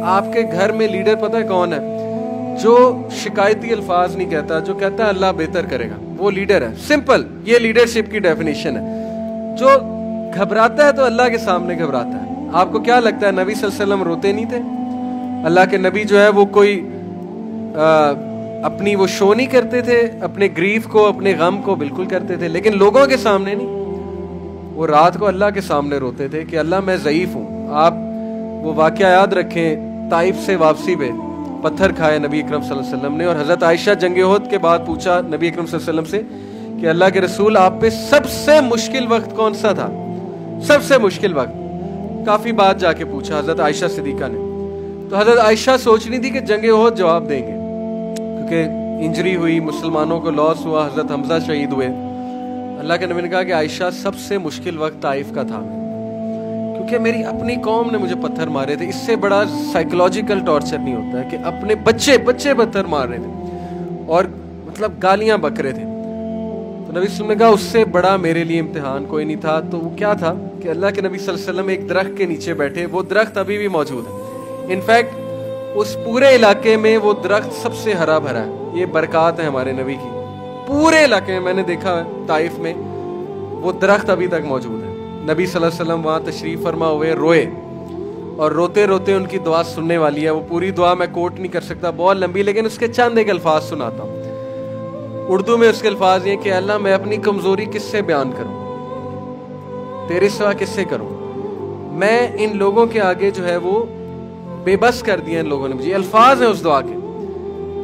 آپ کے گھر میں لیڈر پتہ ہے کون ہے؟ جو شکایتی الفاظ نہیں کہتا، جو کہتا ہے اللہ بہتر کرے گا، وہ لیڈر ہے. سمپل، یہ لیڈرشپ کی ڈیفینیشن ہے. جو گھبراتا ہے تو اللہ کے سامنے گھبراتا ہے. آپ کو کیا لگتا ہے نبی صلی اللہ علیہ وسلم روتے نہیں تھے؟ اللہ کے نبی جو ہے وہ کوئی اپنی وہ شو نہیں کرتے تھے، اپنے گریف کو، اپنے غم کو بالکل کرتے تھے، لیکن لوگوں کے سامنے نہیں. وہ رات کو اللہ کے سامنے روتے تھے کہ اللہ میں ضعیف ہوں. آپ وہ واقعہ یاد رکھیں، طائف سے واپسی پہ پتھر کھائے نبی اکرم صلی اللہ علیہ وسلم نے، اور حضرت عائشہ جنگ احد کے بعد پوچھا نبی اکرم صلی اللہ علیہ وسلم سے کہ اللہ کے رسول آپ پہ سب سے مشکل وقت کون سا تھا؟ سب سے مشکل وقت. کافی بات جا کے پوچھا حضرت عائشہ صدیقہ نے. تو حضرت عائشہ سوچ رہی تھی کہ جنگ احد جواب دیں گے، کیونکہ انجری ہوئی، مسلمانوں کو لاس ہوا، حضرت حمزہ شہید ہوئے. اللہ کے نبی نے کہا کہ عائشہ سب سے مشکل وقت طائف کا تھا، کیونکہ میری اپنی قوم نے مجھے پتھر مارے تھے. اس سے بڑا سائیکولوجیکل ٹارچر نہیں ہوتا ہے کہ اپنے بچے پتھر مار رہے تھے اور مطلب گالیاں بک رہے تھے. تو نبی صلی اللہ علیہ وسلم نے کہا اس سے بڑا میرے لیے امتحان کوئی نہیں تھا. تو وہ کیا تھا کہ اللہ کے نبی صلی اللہ علیہ وسلم ایک درخت کے نیچے بیٹھے. وہ درخت ابھی بھی موجود ہے. انفیکٹ اس پورے علاقے میں وہ درخت سب سے ہرا بھرا ہے. یہ برکات ہے ہمارے نبی کی. پورے علاقے میں نے دیکھا ہے طائف میں وہ درخت ابھی تک موجود ہے. نبی صلی اللہ علیہ وسلم وہاں تشریف فرما ہوئے، روئے، اور روتے روتے ان کی دعا سننے والی ہے. وہ پوری دعا میں کوٹ نہیں کر سکتا، بہت لمبی، لیکن اس کے چند ایک الفاظ سناتا ہوں. اردو میں اس کے الفاظ یہ کہ اللہ میں اپنی کمزوری کس سے بیان کروں، تیرے سوا کس سے کروں. میں ان لوگوں کے آگے جو ہے وہ بے بس کر دیا ان لوگوں نے مجھے. الفاظ ہیں اس دعا کے،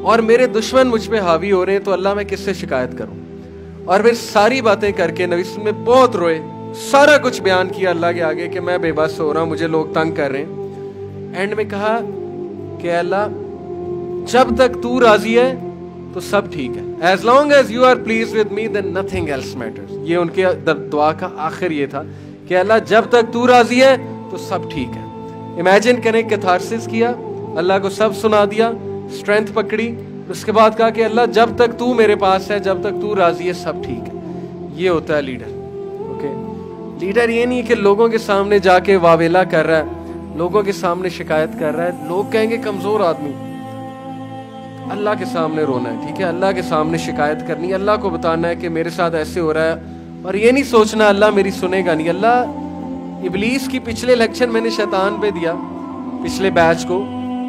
اور میرے دشمن مجھ پہ حاوی ہو رہے ہیں، تو اللہ میں کس سے شکایت کروں. اور پھر ساری باتیں کر کے نبی صلی اللہ علیہ وسلم بہت روئے، سارا کچھ بیان کیا اللہ کے آگے کہ میں بے بس ہو رہا ہوں، مجھے لوگ تنگ کر رہے ہیں. اینڈ میں کہا کہ اللہ جب تک تو راضی ہے تو سب ٹھیک ہے. As long as you are pleased with me then nothing else matters. یہ ان کے دعا کا آخر یہ تھا کہ اللہ جب تک تو راضی ہے تو سب ٹھیک ہے. امیجن کریں کیتھارسس کیا، اللہ کو سب سنا دیا، اسٹرینتھ پکڑی، اس کے بعد کہا کہ اللہ جب تک تو میرے پاس ہے، جب تک تو راضی ہے، سب ٹھیک ہے. یہ ہوتا ہے لیڈر. اوکے، لیڈر یہ نہیں کہ لوگوں کے سامنے جا کے واویلا کر رہا ہے، لوگوں کے سامنے شکایت کر رہا ہے. لوگ کہیں گے کمزور آدمی. اللہ کے سامنے رونا ہے، ٹھیک ہے، اللہ کے سامنے شکایت کرنی ہے، اللہ کو بتانا ہے کہ میرے ساتھ ایسے ہو رہا ہے. اور یہ نہیں سوچنا اللہ میری سنے گا نہیں. اللہ ابلیس کی پچھلے لیکچر میں نے شیطان پہ دیا، پچھلے بیچ کو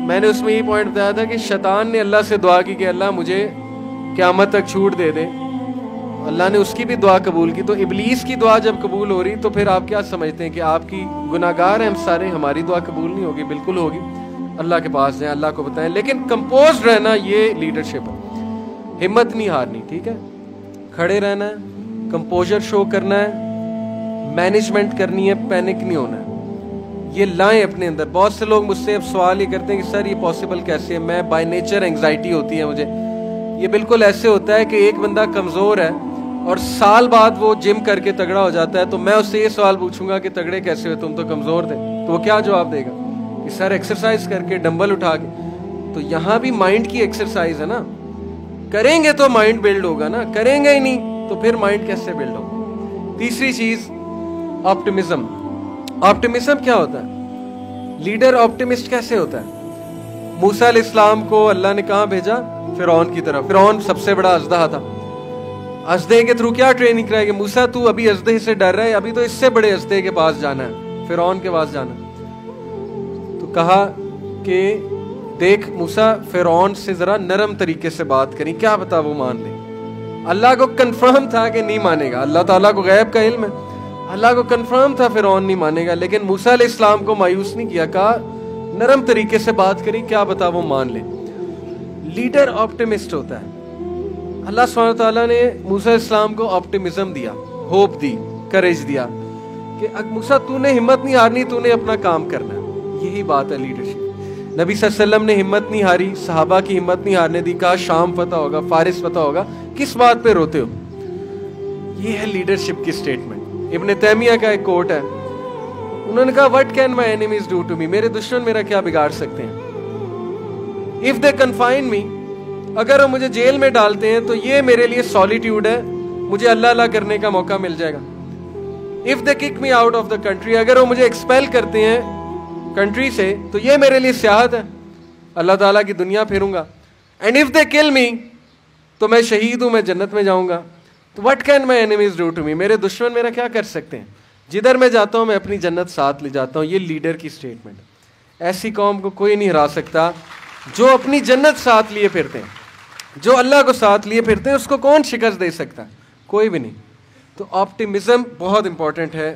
میں نے اس میں یہ پوائنٹ بتایا تھا کہ شیطان نے اللہ سے دعا کی کہ اللہ مجھے قیامت تک چھوٹ دے دے. اللہ نے اس کی بھی دعا قبول کی. تو ابلیس کی دعا جب قبول ہو رہی تو پھر آپ کیا سمجھتے ہیں کہ آپ کی گناہگار ہیں ہم سارے، ہماری دعا قبول نہیں ہوگی؟ بالکل ہوگی. اللہ کے پاس جائیں، اللہ کو بتائیں، لیکن کمپوزڈ رہنا یہ لیڈرشپ ہے. ہمت نہیں ہارنی، ٹھیک ہے، کھڑے رہنا ہے، کمپوزر شو کرنا ہے، مینجمنٹ کرنی ہے، پینک نہیں ہونا ہے. یہ لائیں اپنے اندر. بہت سے لوگ مجھ سے اب سوال یہ کرتے ہیں کہ سر یہ پاسبل کیسے ہے؟ میں بائی نیچر انگزائٹی ہوتی ہے مجھے. یہ بالکل ایسے ہوتا ہے کہ ایک بندہ کمزور ہے اور سال بعد وہ جم کر کے تگڑا ہو جاتا ہے، تو میں اس سے یہ سوال پوچھوں گا کہ تگڑے کیسے ہوئے، تم تو کمزور تھے، تو وہ کیا جواب دے گا کہ سر ایکسرسائز کر کے، ڈمبل اٹھا کے. تو یہاں بھی مائنڈ کی ایکسرسائز ہے نا. کریں گے تو مائنڈ بلڈ ہوگا نا، کریں گے ہی نہیں تو پھر مائنڈ کیسے بلڈ ہوگا. تیسری چیز آپٹمزم. آپٹمزم کیا ہوتا ہے؟ لیڈر آپٹمسٹ کیسے ہوتا ہے؟ موسیٰ علیہ السلام کو اللہ نے کہاں بھیجا؟ فرعون کی طرف. فرعون سب سے بڑا اژدہا تھا. اژدہے کے تھرو کیا ٹریننگ کرائے گی؟ موسیٰ تو ابھی اژدہے سے ڈر رہا ہے، ابھی تو اس سے بڑے اژدہے کے پاس جانا ہے، فرعون کے پاس جانا ہے. تو کہا کہ دیکھ موسیٰ، فرعون سے ذرا نرم طریقے سے بات کریں، کیا پتا وہ مان لے. اللہ کو کنفرم تھا کہ نہیں مانے گا، اللہ تعالیٰ کو غیب کا علم ہے، اللہ کو کنفرم تھا فرعون نہیں مانے گا، لیکن موسیٰ علیہ السلام کو مایوس نہیں کیا، کہا نرم طریقے سے بات کریں، کیا پتا وہ مان لے. لیڈر آپٹمسٹ ہوتا ہے. اللہ سبحانہ تعالیٰ نے موسیٰ علیہ السلام کو آپٹمزم دیا، ہوپ دی، کریج دیا کہ موسیٰ تو نے ہمت نہیں ہارنی، تو نے اپنا کام کرنا ہے. یہی بات ہے لیڈرشپ. نبی صلی اللہ علیہ وسلم نے ہمت نہیں ہاری، صحابہ کی ہمت نہیں ہارنے دی. کہا شام فتح ہوگا، فارس فتح ہوگا، کس بات پہ روتے ہو؟ یہ ہے لیڈرشپ کی سٹیٹمنٹ. ابن تیمیہ کا ایک کوٹ ہے، انہوں نے کہا what can my enemies do to me, میرے دشمن میرا کیا بگاڑ سکتے ہیں. اف دے کنفائن می، اگر وہ مجھے جیل میں ڈالتے ہیں تو یہ میرے لیے سولیٹیوڈ ہے، مجھے اللہ اللہ کرنے کا موقع مل جائے گا. If they kick me out of the country, اگر وہ مجھے ایکسپیل کرتے ہیں کنٹری سے, تو یہ میرے لیے سیاحت ہے, اللہ تعالیٰ کی دنیا پھروں گا. اینڈ اف دے کل می, تو میں شہید ہوں, میں جنت میں جاؤں گا. تو what can my enemies do to me, میرے دشمن میرا کیا کر سکتے ہیں؟ جدھر میں جاتا ہوں میں اپنی جنت ساتھ لے جاتا ہوں. یہ لیڈر کی اسٹیٹمنٹ. ایسی قوم کو کوئی نہیں ہرا سکتا جو اپنی جنت ساتھ لیے پھرتے ہیں, جو اللہ کو ساتھ لیے پھرتے ہیں, اس کو کون شکست دے سکتا؟ کوئی بھی نہیں. تو آپٹیمزم بہت امپورٹنٹ ہے.